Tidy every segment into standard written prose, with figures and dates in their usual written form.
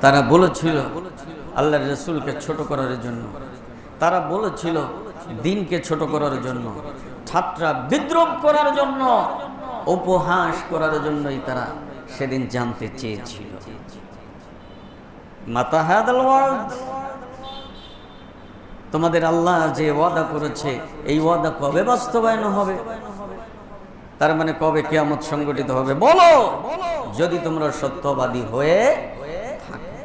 তারা বলেছিল আল্লাহর রাসূলকে ছোট করার জন্য, তারা বলেছিল দ্বীনকে ছোট করার জন্য, ঠাট্টা বিদ্রূপ করার জন্য, উপহাস করার জন্যই তারা সেদিন জানতে চেয়েছিল মাতা হাদাল ওয়াদ, তোমাদের আল্লাহ যে ওয়াদা করেছে এই ওয়াদা কবে বাস্তবায়ন হবে? তার মানে কবে কিয়ামত সংগঠিত হবে বলো, যদি তোমরা সত্যবাদী হয়ে থাকো।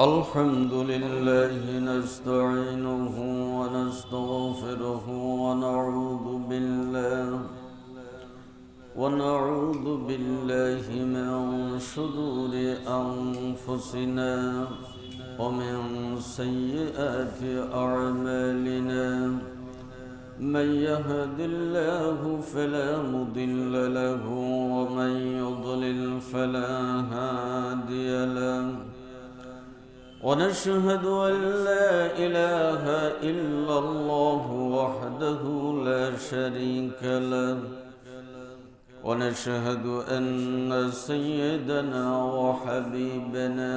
আলহামদুলিল্লাহি নাস্তাঈনুহু ওয়া নাস্তাগফিরুহু ونعوذ بالله من شرور أنفسنا ومن سيئات أعمالنا، من يهد الله فلا مضل له ومن يضلل فلا هادي له، ونشهد أن لا إله إلا الله وحده لا شريك له، ونشهد أن سيدنا وحبيبنا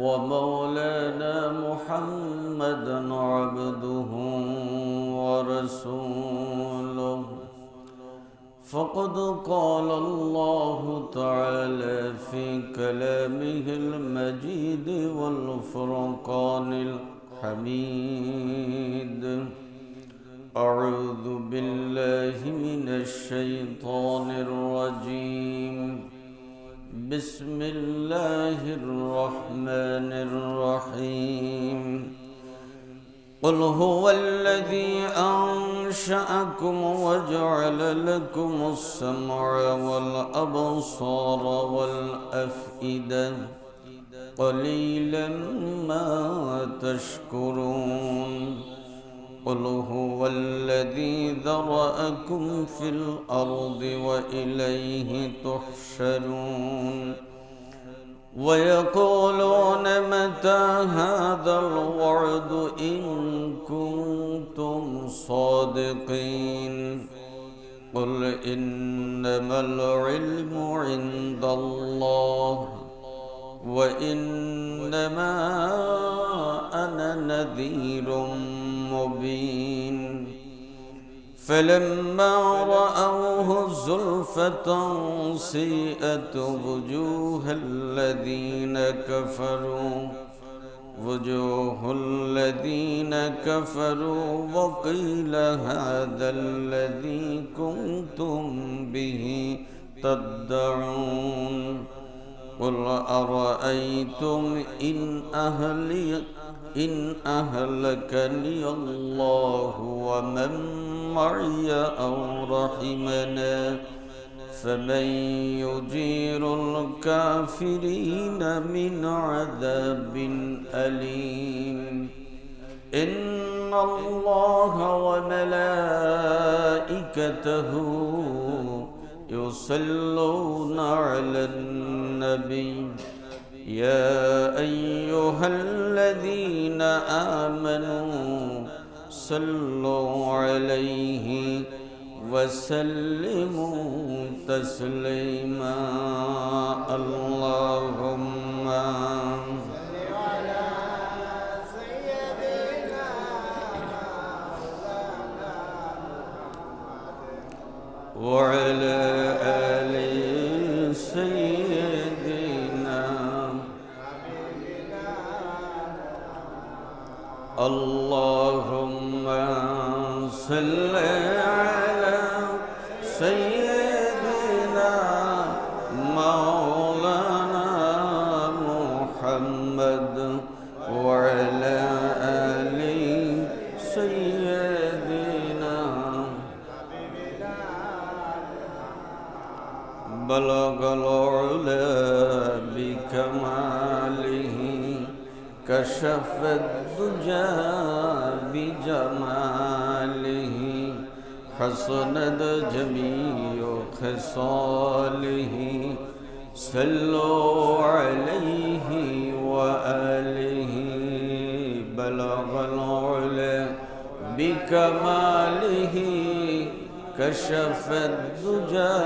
ومولانا محمدا عبده ورسوله، فقد قال الله تعالى في كلامه المجيد والفرقان الحميد: أعوذ بالله من الشيطان الرجيم، بسم الله الرحمن الرحيم. قل هو الذي أنشأكم وجعل لكم السمع والأبصار والأفئدة، قليلا ما تشكرون. قل هو الذي ذرأكم في الأرض وإليه تحشرون. ويقولون متى هذا الوعد إن كنتم صادقين. قل إنما العلم عند الله وإنما أنا نذير مبين. فلما رأوه زلفة سيئت وجوه الذين كفروا وقيل هذا الذي كنتم به تدعون. قل أرأيتم إن أهلكني الله ومن معي أو رحمنا فمن يجير الكافرين من عذاب أليم. إن الله وملائكته يصلون على النبي، يا أيها الذين آمنوا صلوا عليه وسلموا تسليما. اللهم صل على سيدنا وعلى آل سيدنا. اللهم صل على سيدنا مولانا محمد وعلى آل سيدنا. بلغ العلا بكماله، كشف الدجى بجماله، حسنت جميع خصاله. صلوا عليه وآله. بلغ العلا بكماله كشف الدجى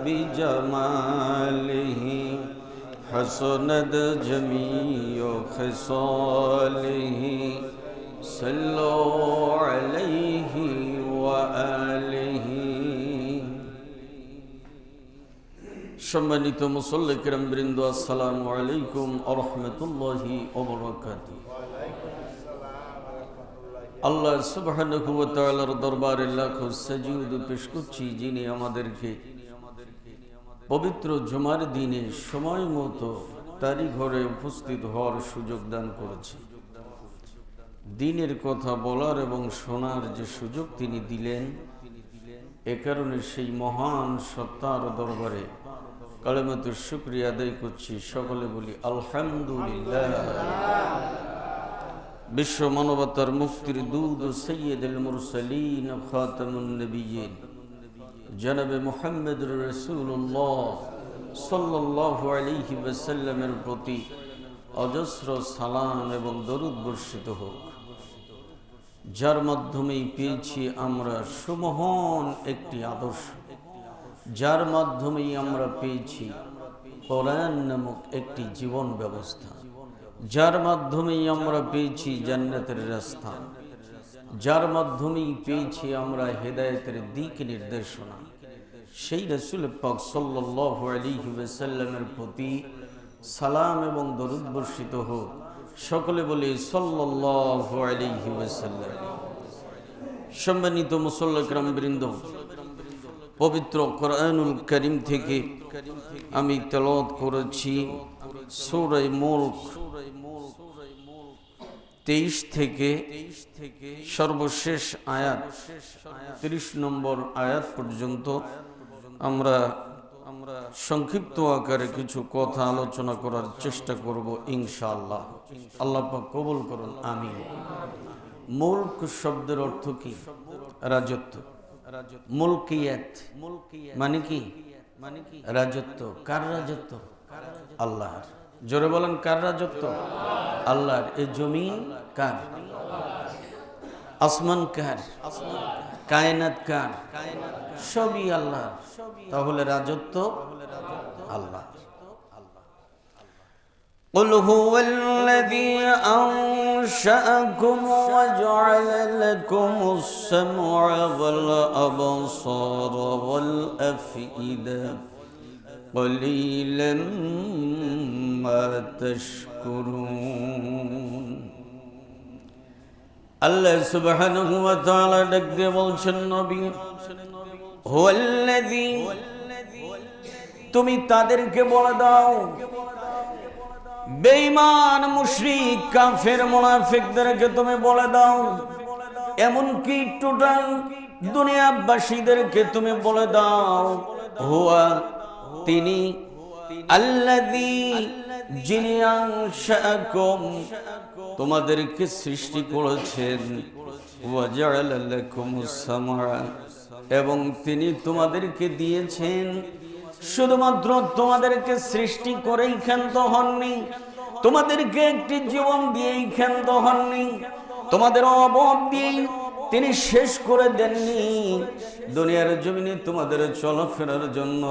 بجماله حسنت جميع خصاله صلوا عليه وآله সম্মানিত মুসল্লি কিরাম বৃন্দ, আসসালামু আলাইকুম ওয়া রাহমাতুল্লাহি ওয়া বারাকাতুহু। আল্লাহ সুবহানাহু ওয়া তাআলার দরবারে লাখো সাজুদ পেশ করছি, যিনি আমাদেরকে পবিত্র জুমার দিনে সময় মতো তারই ঘরে উপস্থিত হওয়ার সুযোগ দান করেছে। দ্বীনের কথা বলার এবং শোনার যে সুযোগ তিনি দিলেন, এ কারণে সেই মহান সত্তার দরবারে কালেমাতুর শুকরিয়া আদায় করছি। সকলে বলি আলহামদুলিল্লাহ। বিশ্ব মানবতার মুক্তির দূত সৈয়দুল মুরসালিন খাতামুন নবিয়্যিন জনাবে মুহাম্মদুর রাসূলুল্লাহ সাল্লাল্লাহু আলাইহি ওয়াসাল্লামের প্রতি অজস্র সালাম এবং দরুদ বর্ষিত হোক, যার মাধ্যমেই পেয়েছি আমরা সুমহান একটি আদর্শ, যার মাধ্যমেই আমরা পেয়েছি কোরআন নামক একটি জীবন ব্যবস্থা, যার মাধ্যমেই আমরা পেয়েছি জান্নাতের রাস্তা, যার মাধ্যমেই পেয়েছি আমরা হেদায়েতের দিক নির্দেশনা। সেই রাসূল পাক সাল্লাল্লাহু আলাইহি ওয়াসাল্লামের প্রতি সালাম এবং দরুদ বর্ষিত হোক। সকলে বলি সাল্লাল্লাহু আলাইহি ওয়াসাল্লাম। সম্মানিত মুসল্লি কিরাম বৃন্দ, পবিত্র কোরআনুল কারীম থেকে আমি তেলাওয়াত করেছি সূরা মুলক 23 থেকে সর্বশেষ আয়াত 30 নম্বর আয়াত পর্যন্ত আমরা সংক্ষিপ্ত আকারে কিছু কথা আলোচনা করার চেষ্টা করব ইনশাআল্লাহ। আল্লাহ পাক কবুল করুন, আমিন। মুলক শব্দের অর্থ কি? রাজত্ব। মুলকিয়াত মানে কি? রাজত্ব। কার রাজত্ব? আল্লাহর। জোরে বলেন, কার রাজত্ব? আল্লাহর। এই জমিন কার? আসমান কার? কায়নাত কার? সবই আল্লাহর। তাহলে রাজত্ব আল্লাহ। قل هو الذي أنشأكم وجعل لكم السمع والأبصار والأفئدة قليلا ما تشكرون। আল্লাহ সুবহানাহু ওয়া তাআলা ডাক দিয়ে বলছেন, নবী হুয়াল্লাযী, তুমি তাদেরকে বলে দাও, বেঈমান মুশরিক কাফের মুনাফিকদেরকে তুমি বলে দাও, এমনকি টোটাল দুনিয়াবাসীদেরকে তুমি বলে দাও, হুয়া, তিনি, আল্লাযী, যিনি আনশাআকুম, তোমাদেরকে সৃষ্টি করেছেন, ওয়া জাআলা লাকুমুস সামআ, এবং তিনি তোমাদেরকে দিয়েছেন। শুধুমাত্র তোমাদেরকে সৃষ্টি করেই ক্ষান্ত হননি, তোমাদেরকে একটি জীবন দিয়েই ক্ষান্ত হননি, তোমাদের অভাব দিয়েই তিনি শেষ করে দেননি। দুনিয়ার জমিনে তোমাদের চলাফেরার জন্য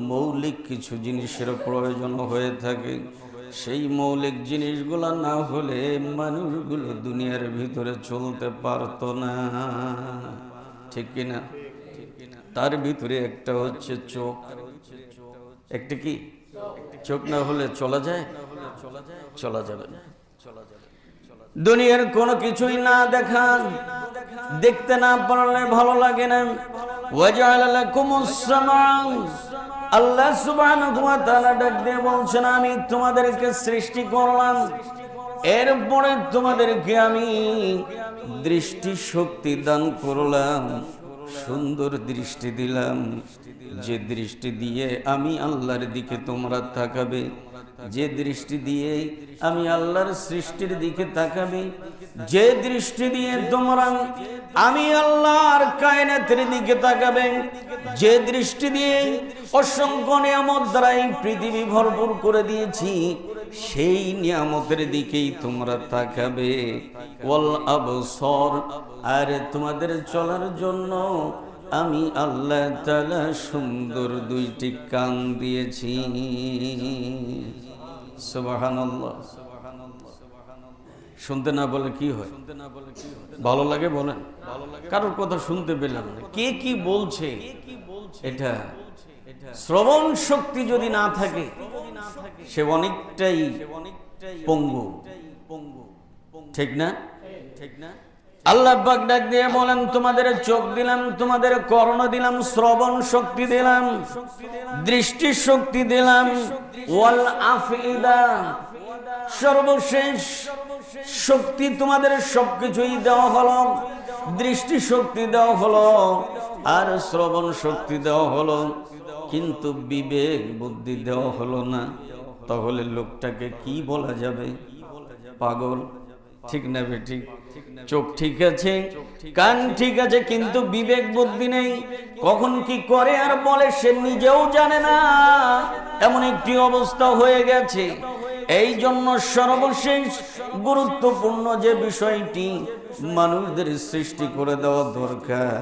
মৌলিক কিছু জিনিসের প্রয়োজন হয়ে থাকে। সেই মৌলিক জিনিসগুলো না হলে মানুষগুলো দুনিয়ার ভিতরে চলতে পারতো না, ঠিক কিনা? তার ভিতরে একটা হচ্ছে চোখ। একটা কি? চোখ না হলে চলা যায়? চলা যাবে না। দুনিয়ার কোনো কিছুই না দেখা, দেখতে না পারলে ভালো লাগে না। ওয়াজআলা লাকুমুস সামআ, আল্লাহ সুবহানাহু ওয়া তাআলা ডাক দিয়ে বলছেন, আমি তোমাদেরকে সৃষ্টি করলাম, এরপরে তোমাদেরকে আমি দৃষ্টি শক্তি দান করলাম, সুন্দর দৃষ্টি দিলাম, যে দৃষ্টি দিয়ে আমি আল্লাহর দিকে তোমরা তাকাবে, যে দৃষ্টি দিয়ে আমি আল্লাহর সৃষ্টির দিকে তাকাবে, যে দৃষ্টি দিয়ে তোমরা আমি আল্লাহর কায়নাতের দিকে তাকাবে, যে দৃষ্টি দিয়ে অসংখ্য নিয়ামত দ্বারা এই পৃথিবী ভরপুর করে দিয়েছি, সেই নিয়ামতের দিকেই তোমরা তাকাবে। ওয়াল আবসার, আর তোমাদের চলার জন্য আমি আল্লাহ তাআলা সুন্দর দুইটি কান দিয়েছি। সুবহানাল্লাহ। শুনতে না বলে কি হয়? ভালো লাগে বলেন? কারোর কথা শুনতে পেলাম না, কে কি বলছে? এটা শ্রবণ শক্তি যদি না থাকে সে অনেকটাই পঙ্গু, ঠিক না? আল্লাহ পাক ডাক দিয়ে বলেন, তোমাদের চোখ দিলাম, তোমাদের কর্ণ দিলাম, শ্রবণ শক্তি দিলাম, দৃষ্টি শক্তি দিলাম, ওয়াল আফইদা, সর্বশেষ শক্তি তোমাদের সবকিছুই দেওয়া হলো। দৃষ্টি শক্তি দেওয়া হলো আর শ্রবণ শক্তি দেওয়া হলো, কিন্তু বিবেক বুদ্ধি দেওয়া হলো না। তাহলে লোকটাকে কি বলা যাবে? পাগল, ঠিক না বেঠিক? চোখ ঠিক আছে, কান ঠিক আছে, কিন্তু বিবেক বুদ্ধি নেই। কখন কি করে আর বলে সে নিজেও জানে না, এমন একটি অবস্থা হয়ে গেছে। এই জন্য সর্বশেষ গুরুত্বপূর্ণ যে বিষয়টি মানুষদের সৃষ্টি করে দেওয়া দরকার,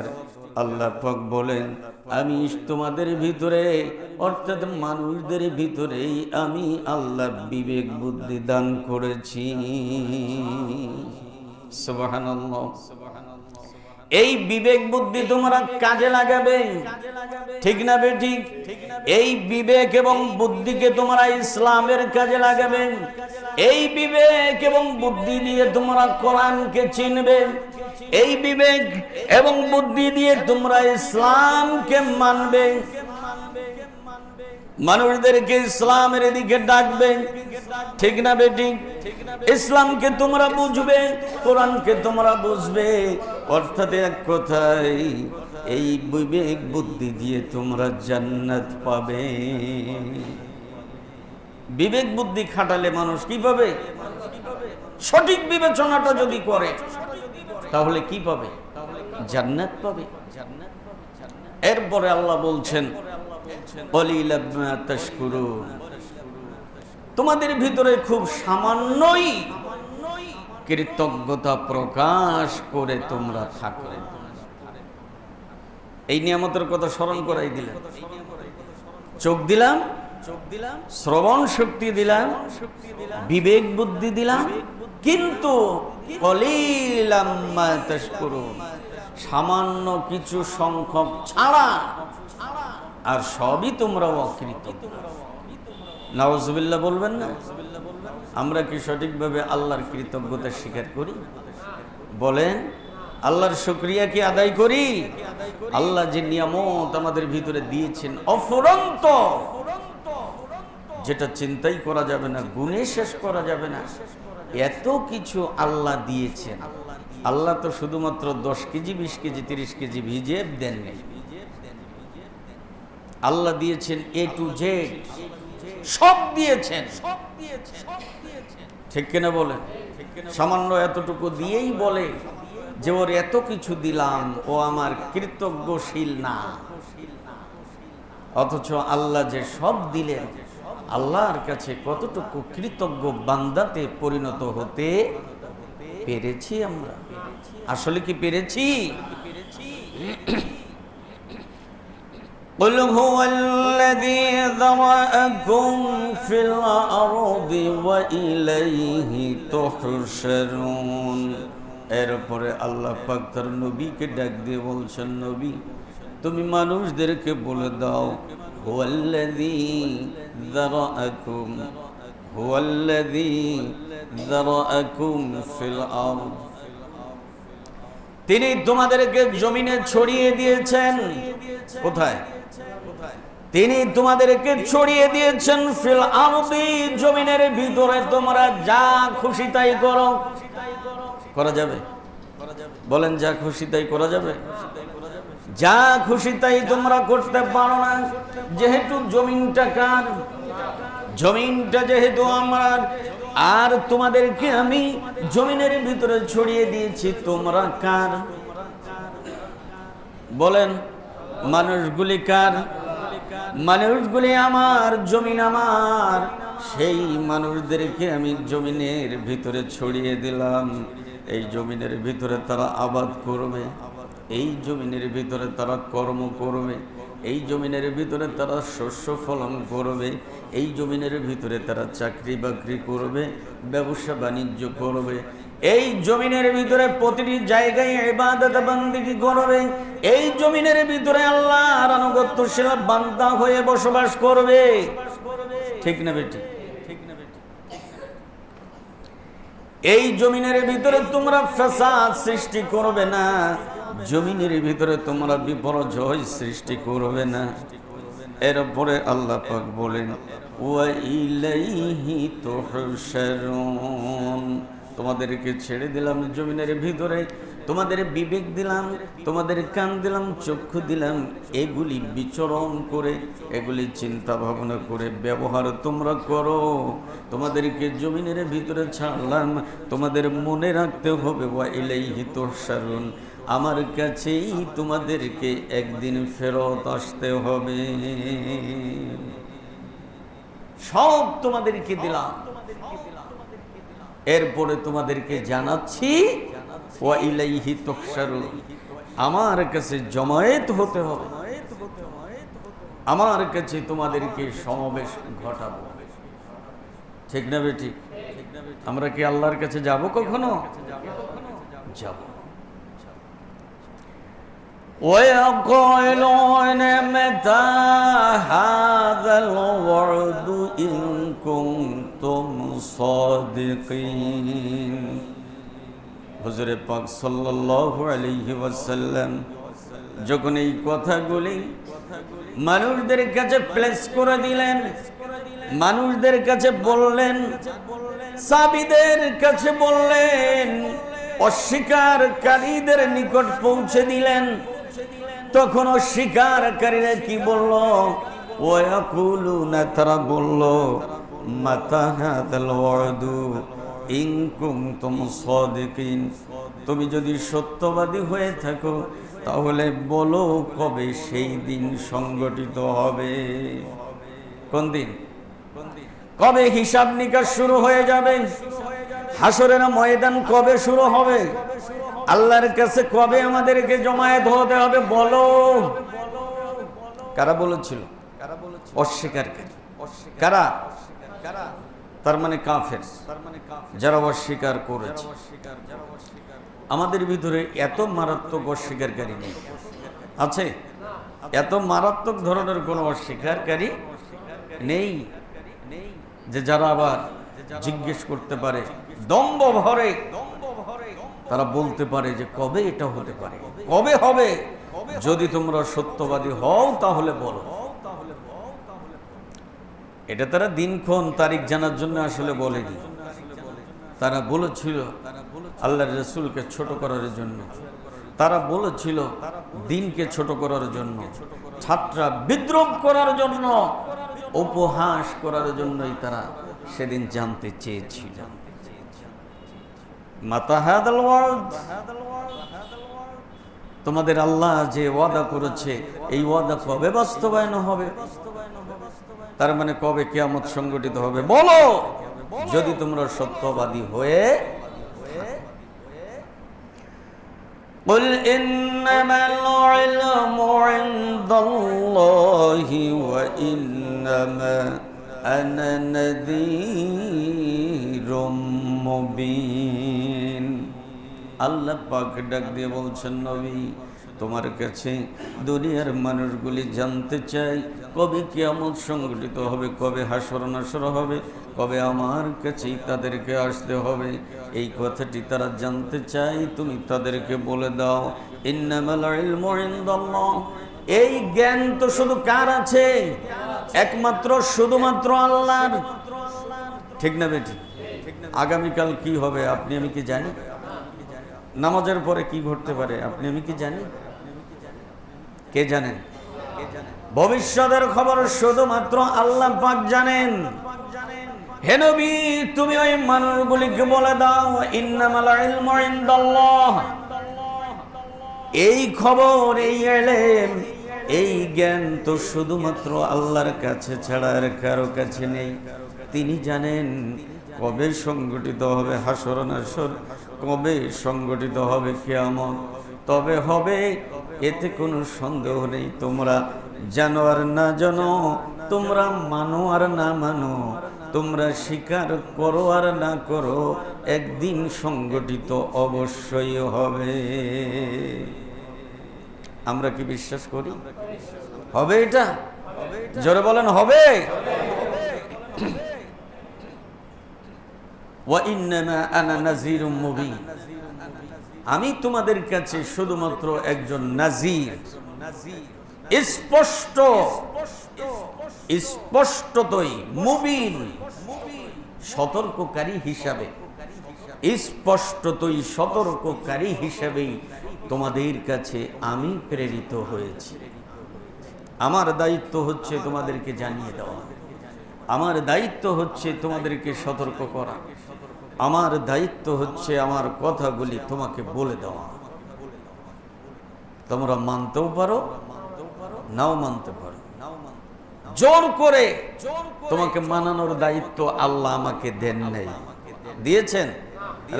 আল্লাহ পাক বলেন, আমি তোমাদের ভিতরে অর্থাৎ মানুষদের ভিতরেই আমি আল্লাহ বিবেক বুদ্ধি দান করেছি। সুবহানাল্লাহ। এই বিবেক বুদ্ধি তোমরা কাজে লাগাবে, ঠিক না বেঠিক? এই বিবেক এবং বুদ্ধিকে তোমরা ইসলামের কাজে লাগাবে। এই বিবেক এবং বুদ্ধি দিয়ে তোমরা কোরআনকে চিনবে। এই বিবেক এবং বুদ্ধি দিয়ে তোমরা ইসলামকে মানবে, মানুষদেরকে ইসলামের দিকে ডাকবে, ঠিক না বেঠিক? ইসলামকে তোমরা বুঝবে, কোরআনকে তোমরা বুঝবে। অর্থাৎ এক কথায় এই বিবেক বুদ্ধি দিয়ে তোমরা জান্নাত পাবে। বিবেক বুদ্ধি খাটালে মানুষ কি পাবে? সঠিক বিবেচনাটা যদি করে তাহলে কি পাবে? জান্নাত পাবে। এরপরে আল্লাহ বলছেন, কলিলাম মা তাশকুরুন, তোমাদের ভিতরে খুব সামান্যই কৃতজ্ঞতা প্রকাশ করে তোমরা থাকো। এই নিয়ামতের কথা স্মরণ করাই দিলাম। চোখ দিলাম, শ্রবণ শক্তি দিলাম, বিবেক বুদ্ধি দিলাম, কিন্তু কলিলাম মা তাশকুরুন, সামান্য কিছু সংখ্যক ছাড়া আর সবই তোমরা অকৃতজ্ঞ। নাউজুবিল্লাহ বলবেন না? আমরা কি সঠিকভাবে আল্লাহর কৃতজ্ঞতা স্বীকার করি? বলেন, আল্লাহর শুকরিয়া কি আদায় করি? আল্লাহ যে নিয়ামত আমাদের ভিতরে দিয়েছেন অফুরন্ত, যেটা চিন্তাই করা যাবে না, গুণে শেষ করা যাবে না, এত কিছু আল্লাহ দিয়েছেন। আল্লাহ তো শুধুমাত্র 10 কেজি 20 কেজি 30 কেজি ভিজিয়ে দেন নাই। আল্লাহ দিয়েছেন এ টু জেড, সব দিয়েছেন, ঠিক কিনা বলেন? সামান্য এতটুকু দিয়েই বলে যে ওর এত কিছু দিলাম, ও আমার কৃতজ্ঞশীল না। অথচ আল্লাহ যে সব দিলেন, আল্লাহর কাছে কতটুকু কৃতজ্ঞ বান্দাতে পরিণত হতে পেরেছি আমরা? আসলে কি পেরেছি? قل هو الذي ذرأكم في الأرض وإليه تحشرون। এরপরে আল্লাহ পাক তার নবীকে ডাক দিয়ে বলছেন, নবী তুমি মানুষদেরকে বলে দাও, হুয়াল্লাযী যারাআকুম, হুয়াল্লাযী যারাআকুম ফিল আরদ, তিনি তোমাদেরকে জমিনে ছড়িয়ে দিয়েছেন। কোথায়? তিনি তোমাদেরকে ছড়িয়ে দিয়েছেন ফিল আরদি, জমিনের ভিতরে। তোমরা যা খুশি তাই করো। করা যাবে? বলেন, যা খুশি তাই করা যাবে? যা খুশি তাই তোমরা করতে পারো না, যেহেতু জমিনটা কার? জমিনটা যেহেতু আমার, আর তোমাদেরকে আমি জমিনের ভিতরে ছড়িয়ে দিয়েছি, তোমরা কার? বলেন, মানুষগুলি কার? মানুষগুলি আমার, জমিন আমার। সেই মানুষদেরকে আমি জমিনের ভিতরে ছড়িয়ে দিলাম। এই জমিনের ভিতরে তারা আবাদ করবে, এই জমিনের ভিতরে তারা কর্ম করবে, এই জমিনের ভিতরে তারা শস্য ফলন করবে, এই জমিনের ভিতরে তারা চাকরি বাকরি করবে, ব্যবসা বাণিজ্য করবে, এই জমিনের ভিতরে প্রতিটি জায়গায় ইবাদত বান্দিগি করবে, এই জমিনের ভিতরে আল্লাহর আনুগত্যশীল বান্দা হয়ে বসবাস করবে। ঠিক না বেটি? এই জমিনের ভিতরে তোমরা ফাসাদ সৃষ্টি করবে না, জমিনের ভিতরে তোমরা বিপর্যয় সৃষ্টি করবে না। এরপরে আল্লাহ পাক বলেন ওয়া ইলাইহি তুহশারুন, তোমাদেরকে ছেড়ে দিলাম জমিনের ভিতরে, তোমাদের বিবেক দিলাম, তোমাদের কান দিলাম, চক্ষু দিলাম, এগুলি বিচরণ করে, এগুলি চিন্তা ভাবনা করে ব্যবহার তোমরা করো। তোমাদেরকে জমিনের ভিতরে ছাড়লাম, তোমাদের মনে রাখতে হবে ওয়া ইলাইহি তুহশারুন, আমার কাছেই তোমাদেরকে একদিন ফেরত আসতে হবে। সব তোমাদেরকে দিলাম, এরপরে তোমাদেরকে জানাচ্ছি ওয়া ইলাইহি তুহশারুন, আমার কাছে জমায়েত হতে হবে, আমার কাছে তোমাদেরকে সমাবেশ ঘটাবো। ঠিক না বেঠিক? আমরা কি আল্লাহর কাছে যাব কখনো? যাব। ويقولون متى هذا الوعد إن كنتم صادقين। হুজুরে পাক সাল্লাল্লাহু আলাইহি ওয়াসাল্লাম যখন এই কথাগুলি মানুষদের কাছে প্লেস করে দিলেন, মানুষদের কাছে বললেন, সাহাবীদের কাছে বললেন, অস্বীকারীদের নিকট পৌঁছে দিলেন, তখন অস্বীকারীরা কি বলল? ওয়ায়াকুলুনা, তারা বলল, মাতা হাযাল ওয়াদু ইন কুনতুম সাদিকিন, তুমি যদি সত্যবাদী হয়ে থাকো তাহলে বলো কবে সেই দিন সংগঠিত হবে? কোন দিন? কবে হিসাব নিকাশ শুরু হয়ে যাবে? হাসরের ময়দান কবে শুরু হবে? আল্লাহর কাছে কবে আমাদেরকে জমায়েত হতে হবে? বলো। কারা বলেছিল? অস্বীকারী। কারা? তার মানে কাফের, যারা অস্বীকার করেছে। আমাদের ভিতরে এত মারাত্মক অস্বীকারী নেই, আছে? এত মারাত্মক ধরনের কোন অস্বীকারী নেই যে যারা আবার জিজ্ঞেস করতে পারে, দম্ভ ভরে তারা বলতে পারে যে কবে এটা হতে পারে, কবে হবে? যদি তোমরা সত্যবাদী হও তাহলে বলো। এটা তারা দিনক্ষণ তারিখ জানার জন্য আসলে বলেনি, তারা বলেছিল আল্লাহর রাসূলকে ছোট করার জন্য, তারা বলেছিল দিনকে ছোট করার জন্য, ঠাট্টা বিদ্রুপ করার জন্য, উপহাস করার জন্যই তারা সেদিন জানতে চেয়েছিল। মাতা হাযাল ওয়াদ, তোমাদের আল্লাহ যে ওয়াদা করেছে এই ওয়াদা কবে বাস্তবায়ন হবে? তার মানে কবে কিয়ামত সংগঠিত হবে? বলো, যদি তোমরা সত্যবাদী হয়ে। قل إنما العلم عند الله وإنما أنا نذير مبين। আল্লাহ পাক ডাক দিয়ে বলছেন, নবী তোমার কাছে দুনিয়ার মানুষগুলি জানতে চাই কবে কিয়ামত সংগঠিত হবে, কবে হাসর নাসর হবে, কবে আমার কাছেই তাদেরকে আসতে হবে। এই কথাটি তারা জানতে চাই, তুমি তাদেরকে বলে দাও ইন্নামাল ইলমু ইনদাল্লাহ, এই জ্ঞান তো শুধু কার আছে? একমাত্র শুধুমাত্র আল্লাহর। ঠিক না বেটি? আগামীকাল কি হবে আপনি আমি কি জানি? নামাজের পরে কি ঘটতে পারে আপনি আমি কি জানি? কে জানেন? ভবিষ্যতের খবর শুধুমাত্র আল্লাহ পাক জানেন। হে নবী, তুমি ওই মানুষগুলিকে বলে দাও ইন্নামাল ইলমু ইনদাল্লাহ, এই খবর, এই ইলম, এই জ্ঞান তো শুধুমাত্র আল্লাহর কাছে ছাড়া আর কারো কাছে নেই। তিনি জানেন কবে সংগঠিত হবে হাসর নাসর, কবে সংগঠিত হবে কিয়ামত। তবে হবে, এতে কোনো সন্দেহ নেই। তোমরা জানো আর না জানো, তোমরা মানো আর না মানো, তোমরা স্বীকার করো আর না করো, একদিন সংগঠিত অবশ্যই হবে। আমরা কি বিশ্বাস করি হবে? এটা জোরে বলেন হবে। ওয়া ইন্নামা আনা নাযীরুম মুবিন, আমি তোমাদের কাছে শুধুমাত্র একজন নাযীর, স্পষ্ট স্পষ্টতই, মুবিন সতর্ককারী হিসাবে, স্পষ্টতই সতর্ককারী হিসাবেই তোমাদের কাছে আমি প্রেরিত হয়েছি। আমার দায়িত্ব হচ্ছে তোমাদেরকে জানিয়ে দেওয়া, আমার দায়িত্ব হচ্ছে তোমাদেরকে সতর্ক করা, আমার দায়িত্ব হচ্ছে আমার কথাগুলি তোমাকে বলে দেওয়া। তোমরা মানতেও পারো, নাও মানতে পারো। জোর করে তোমাকে মানানোর দায়িত্ব আল্লাহ আমাকে দেন নাই। দিয়েছেন?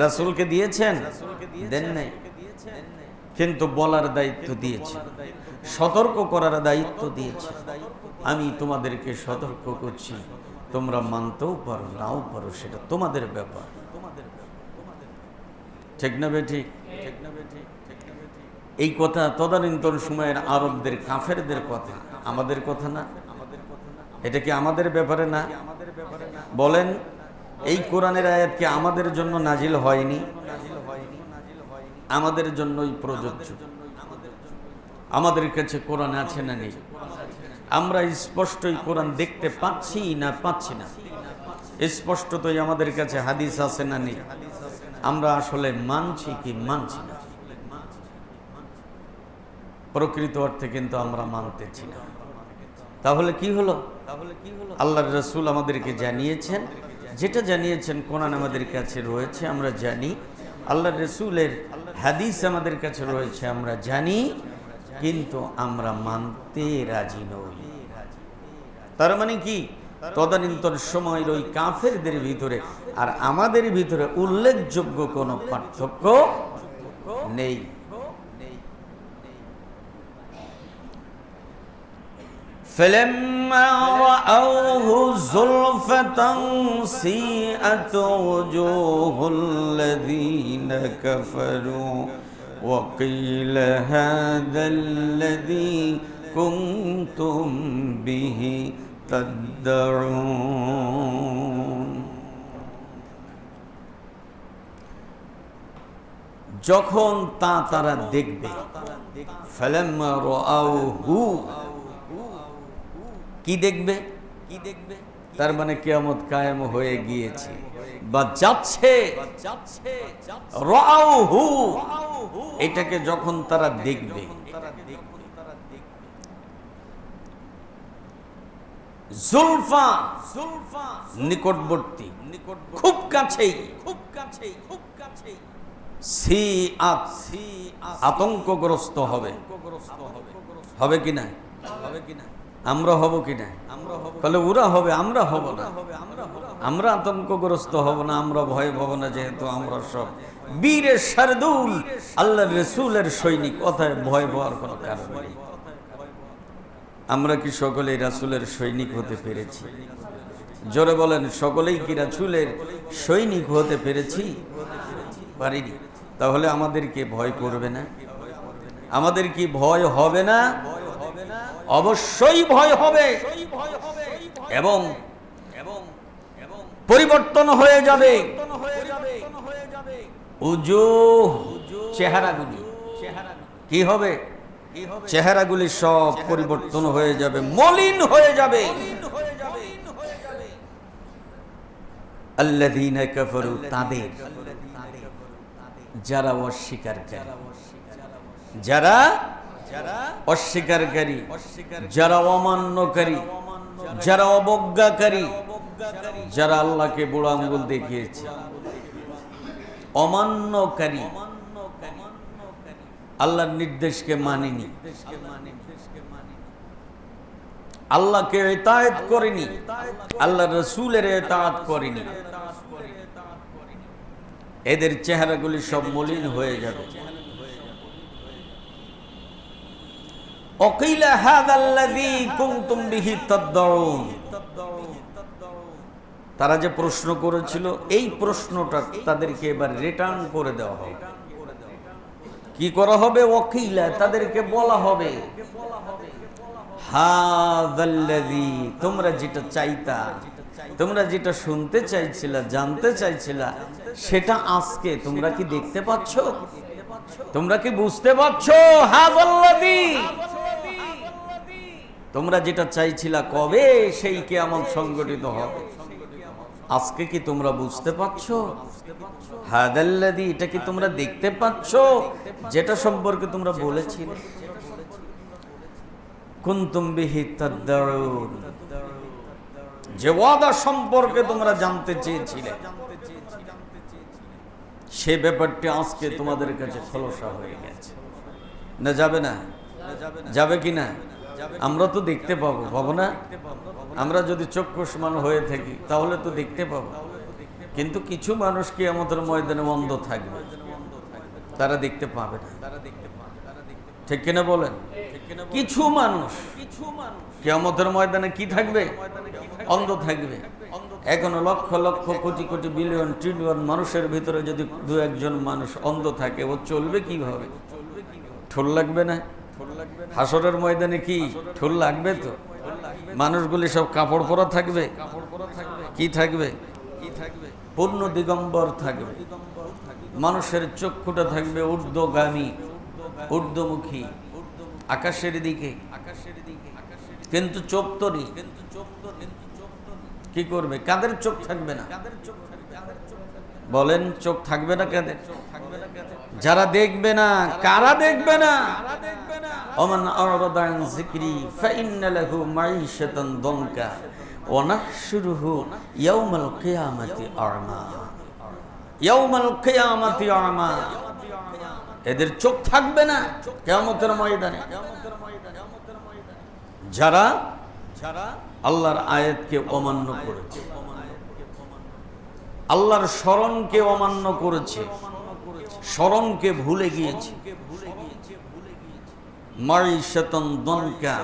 রাসূলকে দিয়েছেন? দেন নাই। কিন্তু বলার দায়িত্ব দিয়েছেন, সতর্ক করার দায়িত্ব দিয়েছে। আমি তোমাদেরকে সতর্ক করছি, তোমরা মানতেও পারো, নাও পারো, সেটা তোমাদের ব্যাপার। ঠিক না বেঠিক? এই কথা তদানীন্তন সময়ের আরবদের কাফেরদের কথা, আমাদের কথা না। এটা কি আমাদের ব্যাপারে না? বলেন, এই কোরআনের আয়াত কি আমাদের জন্য নাজিল হয়নি? আমাদের জন্যই প্রযোজ্য। আমাদের কাছে কোরআন আছে না নেই? আমরা স্পষ্টই কোরআন দেখতে পাচ্ছি না পাচ্ছি না? স্পষ্টতই আমাদের কাছে হাদিস আছে না নেই? আমরা আসলে মানছি কি মানছি না? প্রকৃত অর্থে কিন্তু আমরা মানতেছি না। তাহলে কি হলো? আল্লাহর রাসূল আমাদেরকে জানিয়েছেন, যেটা জানিয়েছেন কোরআন আমাদের কাছে রয়েছে, আমরা জানি। আল্লাহর রাসূলের হাদিস আমাদের কাছে রয়েছে, আমরা জানি, কিন্তু আমরা মানতে রাজি নই। তার মানে কি? তদানীন্তন সময়ের ওই কাফেরদের ভিতরে আর আমাদের ভিতরে উল্লেখযোগ্য কোনো পার্থক্য নেই। فَلَمَّا رَأَوْهُ زُلْفَةً سِيئَتْ وُجُوهُ الَّذِينَ كَفَرُوا وَقِيلَ هَذَا الَّذِي كُنْتُمْ بِهِ تَدَّعُونَ। যখন তারা দেখবে, فَلَمَّا رَأَوْهُ, কি দেখবে? তার মানে কিয়ামত কায়েম হয়ে গিয়েছে বা যাচ্ছে। রাআউহু, এটাকে যখন তারা দেখবে, জুলফা নিকটবর্তী, খুব কাছেই, সিআত আতঙ্কগ্রস্ত হবে। হবে কিনা? আমরা হব কিনা? তাহলে ওরা হবে, আমরা হব না। আমরা আতঙ্কগ্রস্ত হব না, আমরা ভয় হব না, যেহেতু আমরা সব বীরে শারদুল আল্লাহর রাসূলের সৈনিক। অতএব ভয় পাওয়ার কোনো কারণ নেই। আমরা কি সকলেই রাসূলের সৈনিক হতে পেরেছি? জোরে বলেন, সকলেই কি রাসূলের সৈনিক হতে পেরেছি? পারিনি। তাহলে আমাদেরকে ভয় করবে না? আমাদের কি ভয় হবে না? অবশ্যই ভয় হবে, এবং পরিবর্তন হয়ে যাবে উজুহ, চেহারাগুলি। কি হবে? চেহারাগুলি সব পরিবর্তন হয়ে যাবে, মলিন হয়ে যাবে। আল্লাযীনা কাফারু, তাদের, যারা অস্বীকারকারী, যারা অস্বীকারকারী, যারা অমান্যকারী, যারা অবজ্ঞাকারী, যারা আল্লাহকে বুড়ো আঙ্গুল দেখিয়েছে, অমান্যকারী, আল্লাহর নির্দেশকে মানেনি, আল্লাহকে ইতাআত করেনি, আল্লাহর রাসূলের ইতাআত করেনি, এদের চেহারাগুলি সব মলিন হয়ে যাবে। ওয়াকিলা হাযাল্লাযী কুনতুম বিহি তাদউন, তারা যে প্রশ্ন করেছিল এই প্রশ্নটা তাদেরকে এবার রিটার্ন করে দেওয়া হবে। কি করা হবে? ওয়াকিলা, তাদেরকে বলা হবে, হাযাল্লাযী, তোমরা যেটা চাইতা, তোমরা যেটা শুনতে চাইছিলা, জানতে চাইছিলা, সেটা আজকে তোমরা কি দেখতে পাচ্ছ? তোমরা কি বুঝতে পারছো? হাযাল্লাযী, তোমরা যেটা চাইছিলা কবে সেই কিয়ামত সংগঠিত হবে, আজকে কি তোমরা বুঝতে পারছো? হাযাল্লাযী, এটা কি তোমরা দেখতে পাচ্ছো যেটা সম্পর্কে তোমরা বলেছিলে? কুনতুম বিহি তাদউন, যে ওয়াদা সম্পর্কে তোমরা জানতে চেয়েছিলে, সে ব্যাপারটি আজকে তোমাদের কাছে খোলসা হয়ে গেছে। না যাবে না? যাবে কি না? আমরা তো দেখতে পাবো, পাবো না? আমরা যদি চক্ষুষ্মান হয়ে থাকি তাহলে তো দেখতে পাবো, কিন্তু কিছু মানুষ কিয়ামতের ময়দানে অন্ধ থাকবে, তারা দেখতে পাবে না। ঠিক কিনা বলেন? কিছু মানুষ কিয়ামতের ময়দানে কি থাকবে? অন্ধ থাকবে। এখনো লক্ষ লক্ষ কোটি কোটি বিলিয়ন ট্রিলিয়ন মানুষের ভিতরে যদি দু একজন মানুষ অন্ধ থাকে, ও চলবে কিভাবে? ঠোল লাগবে না? হাসরের ময়দানে কি ঠোল লাগবে? তো মানুষগুলি সব কাপড় পরা থাকবে, কি থাকবে? পূর্ণ দিগম্বর থাকবে। মানুষের চক্ষুটা থাকবে ঊর্ধ্বগামী, ঊর্ধ্বমুখী, আকাশের দিকে, কিন্তু চোখ তো নেই। কি করবে? কাদের চোখ থাকবে না? বলেন, চোখ থাকবে না কাদের? যারা দেখবে না। কারা দেখবে না? ওমান আরাদা আন যিকরি ফাইন্না লাহু মাঈশাতান দানকা ওয়া নাহশুরুহু ইয়াওমাল কিয়ামাতি আ'মা। ইয়াওমাল কিয়ামাতি আ'মা, এদের চোখ থাকবে না কিয়ামতের ময়দানে। যারা আল্লাহর আয়াতকে অমান্য করেছে, আল্লাহর স্মরণকে অমান্য করেছে, স্মরণকে ভুলে গিয়েছে। মাঈশাতান দানকা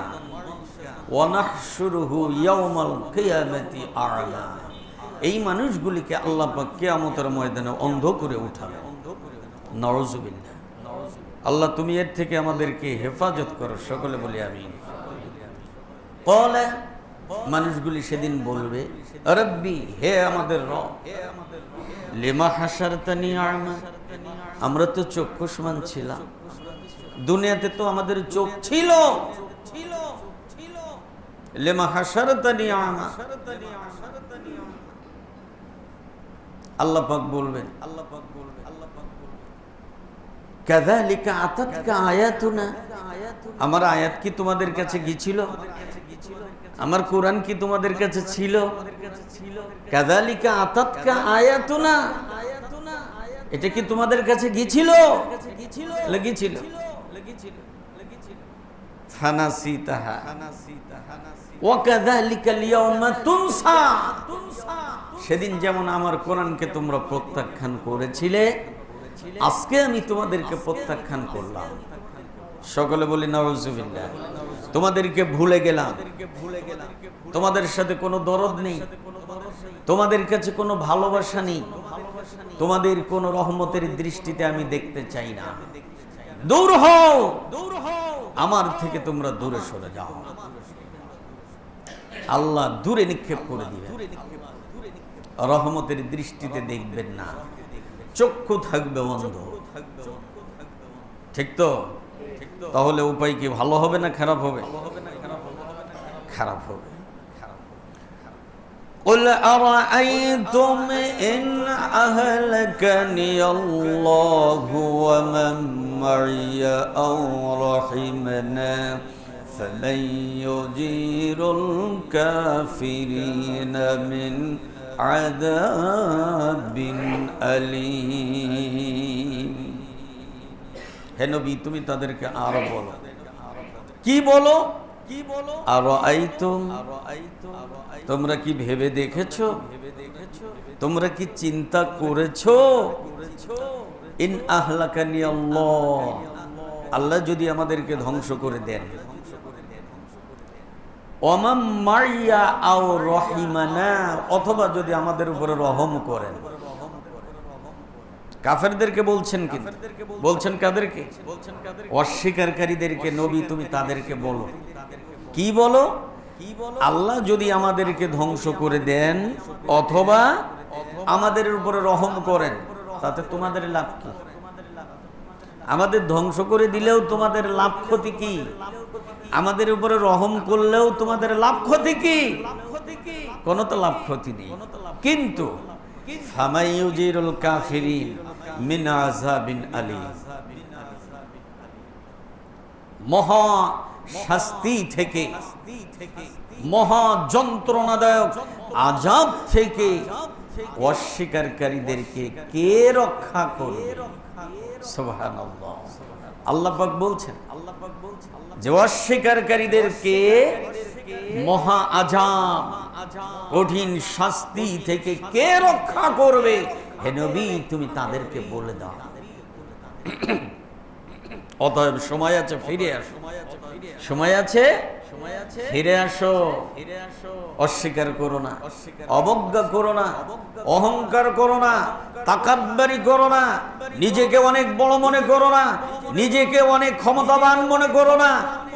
ওয়া নাহশুরুহু ইয়াওমাল কিয়ামাতি আ'মা, এই মানুষগুলিকে আল্লাহ পাক কিয়ামতের ময়দানে অন্ধ করে উঠাবে। নাউযুবিল্লাহ। আল্লাহ তুমি এর থেকে আমাদেরকে হেফাজত করো, সকলে বলি আমিন। বলে মানুষগুলি সেদিন বলবে, রব্বি, হে আমাদের রব, লিমা হাসারতানি আ'মা, আমরা তো চক্ষুষ্মান ছিলাম, দুনিয়াতে তো আমাদের চোখ ছিল। লিমা হাসারতানি আ'মা, আল্লাহ পাক বলবেন, কাযালিকা আতাতকা আয়াতুনা, আমার আয়াত কি তোমাদের কাছে গিয়েছিল? আমার কোরআন কি তোমাদের কাছে ছিল? কাযালিকা আতাতকা আয়াতুনা, এটা কি তোমাদের কাছে গিয়েছিল? লেগেছিল। ফানাসিতাহা ওয়া কাযালিকাল ইয়াওমা তুনসা, সেদিন যেমন আমার কোরআনকে তোমরা প্রত্যাখ্যান করেছিলে, আজকে আমি তোমাদেরকে প্রত্যাখ্যান করলাম। সকলে বলি নাউযুবিল্লাহ। তোমাদেরকে ভুলে গেলাম, তোমাদের সাথে কোনো দরদ নেই, তোমাদের কাছে কোনো ভালোবাসা নেই, তোমাদের কোনো রহমতের দৃষ্টিতে আমি দেখতে চাই না। দূর হও, আমার থেকে তোমরা দূরে সরে যাও। আল্লাহ দূরে নিক্ষেপ করে দিবেন, রহমতের দৃষ্টিতে দেখবেন না, চক্ষু থাকবে অন্ধ। ঠিক তো? তাহলে উপায় কি? ভালো হবে না খারাপ হবে? খারাপ হবে। قل أرأيتم إن أهلكني الله ومن معي أو رحمنا فلن يجير الكافرين من عذاب أليم। হে নবী, তুমি তাদেরকে আরো বলো। কি বলো? আরাআইতুম, তোমরা কি ভেবে দেখেছো, তোমরা কি চিন্তা করেছো, ইন আহলাকানি আল্লাহ, আল্লাহ যদি আমাদেরকে ধ্বংস করে দেন, ওয়ামান মাইয়া আও রহিমানা, অথবা যদি আমাদের উপরে রহম করেন। কাফেরদেরকে বলছেন, কি বলছেন? কাদেরকে? অস্বীকারীদেরকে। নবী তুমি তাদেরকে বলো, কি বলো? আল্লাহ যদি আমাদেরকে ধ্বংস করে দেন অথবা আমাদের উপরে রহম করেন, তাতে তোমাদের লাভ কি? আমাদের ধ্বংস করে দিলেও তোমাদের লাভ ক্ষতি কি? আমাদের উপরে রহম করলেও তোমাদের লাভ ক্ষতি কি? কোনো তো লাভ ক্ষতি নেই। কিন্তু ফামাইয়ুজিরুল কাফিরিন মিন আযাবিন আলীম, মহা শাস্তি থেকে, মহা যন্ত্রণাদায়ক আযাব থেকে অস্বীকারীদেরকে কে রক্ষা করবে? সুবহানাল্লাহ। আল্লাহ পাক বলছেন যে অস্বীকারীদেরকে মহা আযাব, কঠিন শাস্তি থেকে কে রক্ষা করবে? হে নবী তুমি তাদেরকে বলে দাও। অতএব সময় আছে, ফিরে আসো, সময় আছে, ফিরে আসো। অস্বীকার করো না, অবজ্ঞা করো না, অহংকার করো না, তাকাব্বুরি করো না, নিজেকে অনেক বড় মনে করো না, নিজেকে অনেক ক্ষমতাবান মনে করো না।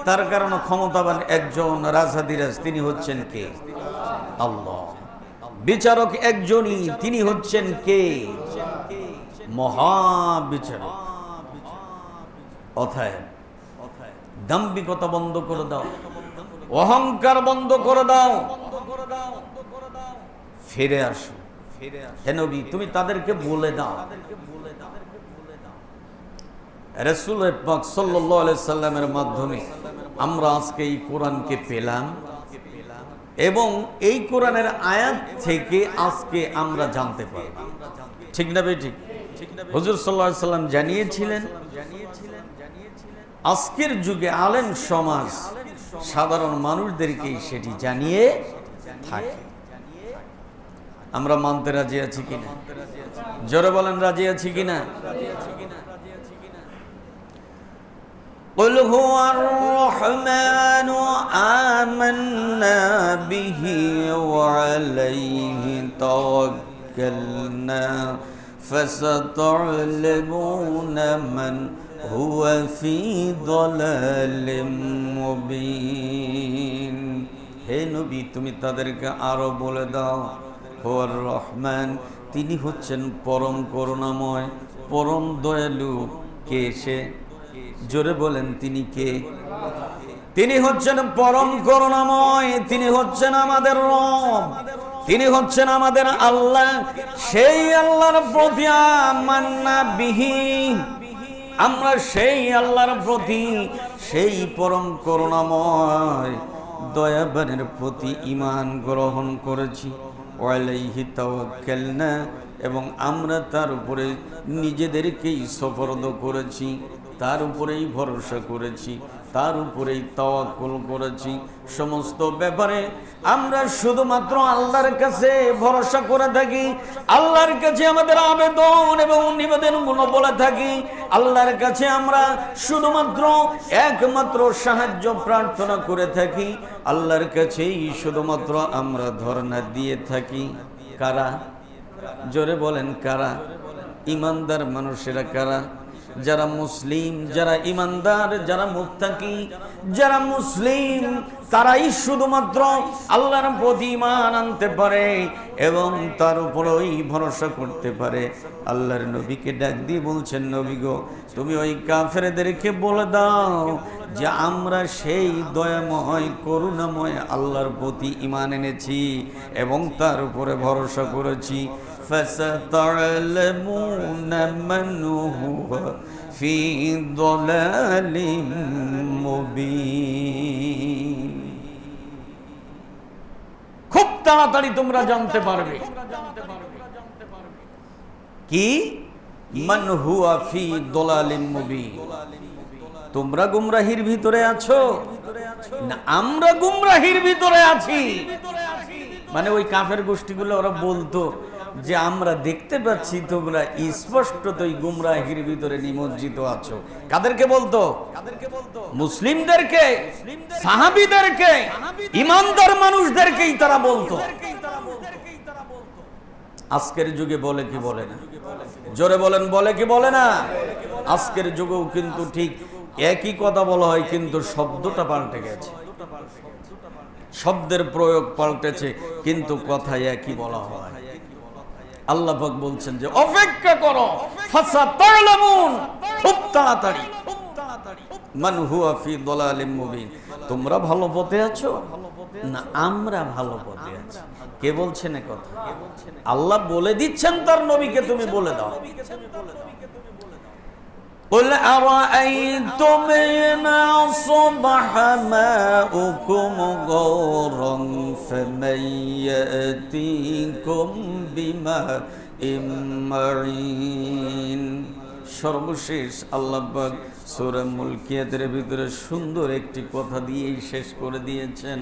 তার কারণ ক্ষমতাবান একজন রাজাধিরাজ, তিনি হচ্ছেন কে? আল্লাহ। বিচারক একজনই, তিনি হচ্ছেন কে? মহাবিচারক। অতএব দাম্ভিকতা বন্ধ করে দাও, অহংকার বন্ধ করে দাও, ফিরে আসো। হে নবী তুমি তাদেরকে বলে দাও। রাসূল পাক সাল্লাল্লাহু আলাইহি সাল্লামের মাধ্যমে আমরা আজকে এই কোরআনকে পেলাম এবং এই কোরআনের আয়াত থেকে আজকে আমরা জানতে পারব। ঠিক না ভাই? ঠিক। হুজুর সাল্লাল্লাহু আলাইহি সাল্লাম জানিয়েছিলেন, আজকের যুগে আলেম সমাজ সাধারণ মানুষদেরকেই সেটি জানিয়ে থাকে। আমরা মানতে রাজি আছি কিনা? জোরে বলেন, রাজি আছি কিনা? قل هو الرحمن آمنا به وعليه توكلنا فستعلمون من هو في ضلال مبين। হে নবী তুমি তাদেরকে আরো বলে দাও, হুয়ার রহমান, তিনি হচ্ছেন পরম করুণাময়, পরম দয়ালু। কে সে? জোরে বলেন, তিনি কে? তিনি হচ্ছেন পরম করুণাময়, তিনি হচ্ছেন আমাদের রব, তিনি হচ্ছেন আমাদের আল্লাহ। সেই আল্লাহর প্রতি আমান্না বিহি, আমরা সেই আল্লাহর প্রতি, সেই পরম করুণাময় দয়াবানের প্রতি ঈমান গ্রহণ করেছি। ওয়ালাইহি তাওয়াক্কালনা, এবং আমরা তার উপরে নিজেদেরকেই সুপর্দ করেছি, তার উপরেই ভরসা করেছি, তার উপরেই তাওয়াক্কুল করেছি। সমস্ত ব্যাপারে আমরা শুধুমাত্র আল্লাহর কাছে ভরসা করে থাকি, আল্লাহর কাছে আমাদের আবেদন এবং নিবেদনগুলো বলে থাকি, আল্লাহর কাছে আমরা শুধুমাত্র একমাত্র সাহায্য প্রার্থনা করে থাকি, আল্লাহর কাছেই শুধুমাত্র আমরা ধর্ণা দিয়ে থাকি। কারা? জোরে বলেন, কারা? ইমানদার মানুষেরা কারা? যারা মুসলিম, যারা ইমানদার, যারা মুত্তাকি, যারা মুসলিম, তারাই শুধুমাত্র আল্লাহর প্রতি ঈমান আনতে পারে এবং তার উপরেই ভরসা করতে পারে। আল্লাহর নবীকে ডাক দিয়ে বলছেন, নবী গো তুমি ওই কাফেরদেরকে বলে দাও যে আমরা সেই দয়াময় করুণাময় আল্লাহর প্রতি ঈমান এনেছি এবং তার উপরে ভরসা করেছি। فَسَتَعْلَمُونَ مَنْ هُوَ فِي ضَلَالٍ مُبِينٍ। খুব তাড়াতাড়ি তোমরা জানতে পারবে কি? মান হুয়া ফি দালালিম মুবিন, তোমরা গুমরাহির ভিতরে আছো, না আমরা গুমরাহির ভিতরে আছি। মানে ওই কাফের গোষ্ঠীগুলো ওরা বলতো যে আমরা দেখতে পাচ্ছি তোমরা স্পষ্টতই গুমরাহির ভিতরে নিমজ্জিত আছো। কাদেরকে বলতো? মুসলিমদেরকে, সাহাবীদেরকে, ইমানদার মানুষদেরকেই তারা বলতো। আজকের যুগে বলে কি বলে না? জোরে বলেন, বলে কি বলে না? আজকের যুগেও কিন্তু ঠিক একই কথা বলা হয়, কিন্তু শব্দটা পাল্টে গেছে, শব্দের প্রয়োগ পাল্টেছে, কিন্তু কথা একই বলা হয়। আল্লাহ পাক বলছেন যে অপেক্ষা করো, ফাসাতালামুন, খুব তাড়াতাড়ি, মান হুয়া ফি দালালিম মুবিন, তোমরা ভালো পথে আছো না আমরা ভালো পথে আছি। কে বলছেন এ কথা? আল্লাহ বলে দিচ্ছেন তার নবীকে, তুমি বলে দাও। قل أرأيتم إن أصبح ماؤكم غورا فمن يأتيكم بماء معين। সর্বশেষ আল্লাহ পাক সূরা মুলকিয়াতের ভিতরে সুন্দর একটি কথা দিয়েই শেষ করে দিয়েছেন।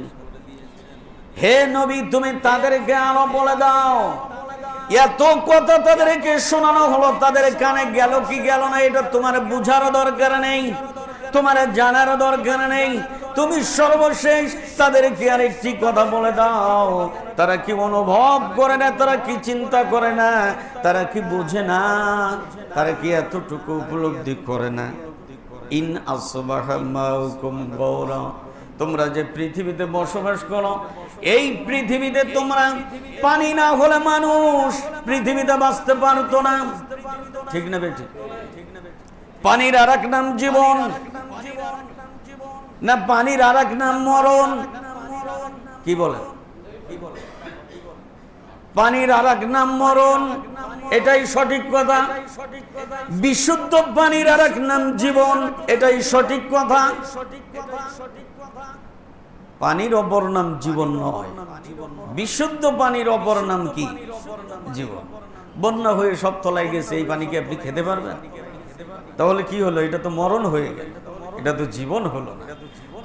হে নবী, তুমি তাদেরকে আরো বলে দাও। এত কথা তাদেরকে শোনানো হলো, তাদের কানে গেল কি গেল না এটা তোমার বুঝার দরকার নেই, তোমার জানার দরকার নেই। তুমি সর্বশেষ তাদেরকে আরেকটি কথা বলে দাও। তারা কি অনুভব করে না? তারা কি চিন্তা করে না? তারা কি বুঝে না? তারা কি এতটুকু উপলব্ধি করে না? ইন আসবাহা মাউকুম গৌরা, তোমরা যে পৃথিবীতে বসবাস করো, এই পৃথিবীতে তোমরা পানি না হলে মানুষ পৃথিবীতে বাঁচতে পারতো না, ঠিক না বেটি? পানির আর এক নাম জীবন, না পানির আর এক নাম মরণ? কি বলে? পানির আর এক নাম মরণ, এটাই সঠিক কথা। বিশুদ্ধ পানির আর এক নাম জীবন, এটাই সঠিক কথা। পানির অপর নাম জীবন নয়, বিশুদ্ধ পানির অপর নাম কি? জীবন। বন্যা হয়ে সব তলায় গেছে, এই পানিকে আপনি খেতে পারবেন? তাহলে কি হলো? এটা তো মরণ হয়ে গেল, এটা তো জীবন হলো না।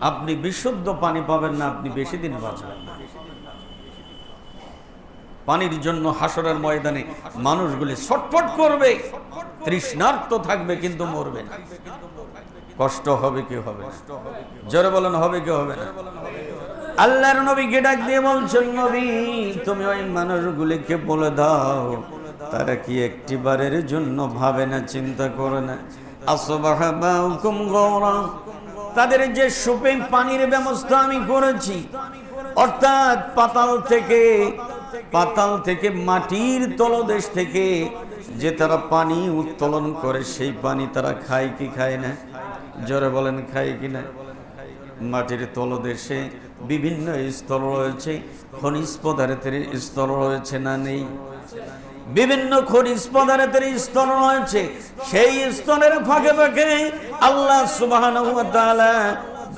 আপনি বিশুদ্ধ পানি পাবেন না, আপনি বেশি দিন বাঁচবেন না। পানির জন্য হাসরের ময়দানে মানুষগুলি ছটফট করবে, তৃষ্ণার্ত থাকবে, কিন্তু মরবে না। কষ্ট হবে কি হবে? জোরে বলেন, হবে কি হবে না? আল্লাহর নবীকে ডাক দিয়ে বলছেন, নবী তুমি ওই মানুষগুলিকে বলে দাও, তারা কি একটিবারের জন্য ভাবে না, চিন্তা করে না? আসবাহা মাউকুম গৌরা, তাদের যে সুপে পানির ব্যবস্থা আমি করেছি, অর্থাৎ পাতাল থেকে মাটির তলদেশ থেকে যে তারা পানি উত্তোলন করে, সেই পানি তারা খায় কি খায় না? জোরে বলেন, খায় কি না? মাটির তলদেশে বিভিন্ন স্তর রয়েছে, খনিজ পদার্থের স্তর রয়েছে না নেই? বিভিন্ন খনিজ পদার্থের স্তর রয়েছে। সেই স্তরের ফাঁকে ফাঁকে আল্লাহ সুবহানাহু ওয়া তাআলা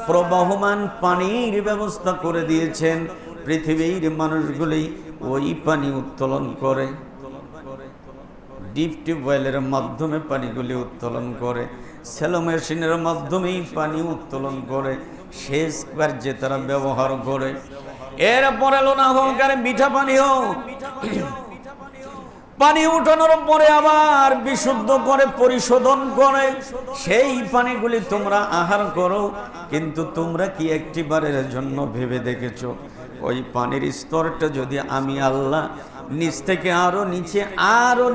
প্রবাহমান পানির ব্যবস্থা করে দিয়েছেন। পৃথিবীর মানুষগুলি ওই পানি উত্তোলন করে, ডিপ টিউবওয়েলের মাধ্যমে পানিগুলি উত্তোলন করে, সেলো মেশিনের মাধ্যমেই পানি উত্তোলন করে, সেচ কার্যে তারা ব্যবহার করে। এরপরে লোনা হোক আর মিঠা পানি হোক, পানি উঠানোর পরে আবার বিশুদ্ধ করে পরিশোধন করে সেই পানিগুলি তোমরা আহার করো। কিন্তু তোমরা কি একটিবারের জন্য ভেবে দেখেছো ওই পানির স্তরটা যদি আমি আল্লাহ নিচ থেকে আরো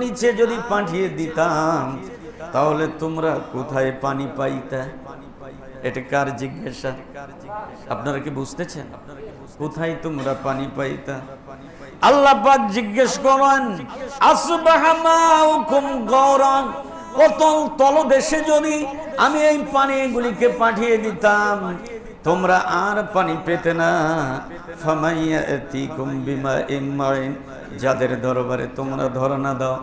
নিচে যদি পাঠিয়ে দিতাম, তাহলে তোমরা কোথায় পানি পাইতা? এটা কার জিজ্ঞাসা? আপনারা কি বুঝতেছেন? কোথায় তোমরা পানি পাইতা? আল্লাহ পাক জিজ্ঞেস করেন, আসবাহা মাউকুম গৌরান, অতল তলদেশে যদি আমি এই পানিগুলিকে পাঠিয়ে দিতাম, তোমরা আর পানি পেতে না। ফামাইয়াতিকুম বিমাইন মাইন, যাদের দরবারে তোমরা ধরনা দাও,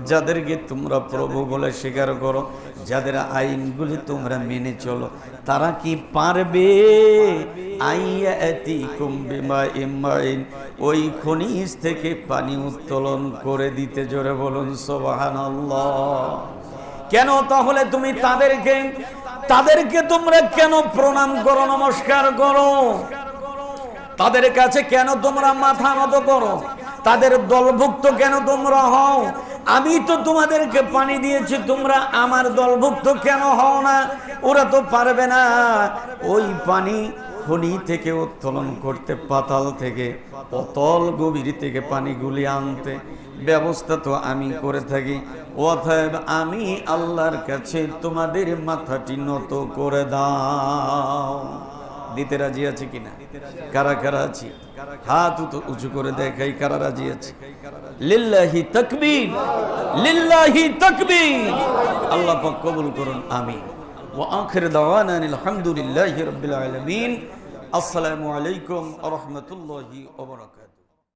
যাদেরকে তোমরা প্রভু বলে স্বীকার করো, যাদের আইনগুলি তোমরা মেনে চলো, তারা কি পারবে আইয়াতিকুম বিমাইন মাইন, ওই খনিজ থেকে পানি উত্তোলন করে দিতে? জোরে বলুন সুবহানাল্লাহ। কেন তাহলে তুমি তাদেরকে তোমরা কেন প্রণাম করো, নমস্কার করো? তাদের কাছে কেন তোমরা মাথা নত করো? তাদের দলভুক্ত কেন তোমরা হও? আমি তো তোমাদেরকে পানি দিয়েছি, তোমরা আমার দলভুক্ত কেন হও না? ওরা তো পারবে না ওই পানি খনি থেকে উত্তোলন করতে, পাতাল থেকে অতল গভীর থেকে পানিগুলি আনতে। ব্যবস্থা তো আমি করে থাকি। অতএব আমি আল্লাহর কাছে তোমাদের মাথাটি নত করে দাও। দিতে রাজি আছে কিনা? কারা কারা আছি? হাত উঁচু করে দেখাই কারা রাজি আছে। লিল্লাহি তাকবীর, লিল্লাহি তাকবীর। আল্লাহ পাক কবুল করুন, আমিন। ওয়া আখির দাওয়ানা আলহামদুলিল্লাহি রাব্বিল আলামিন। আসসালামু আলাইকুম ওয়া রাহমাতুল্লাহি ওয়া বারাকাতুহু।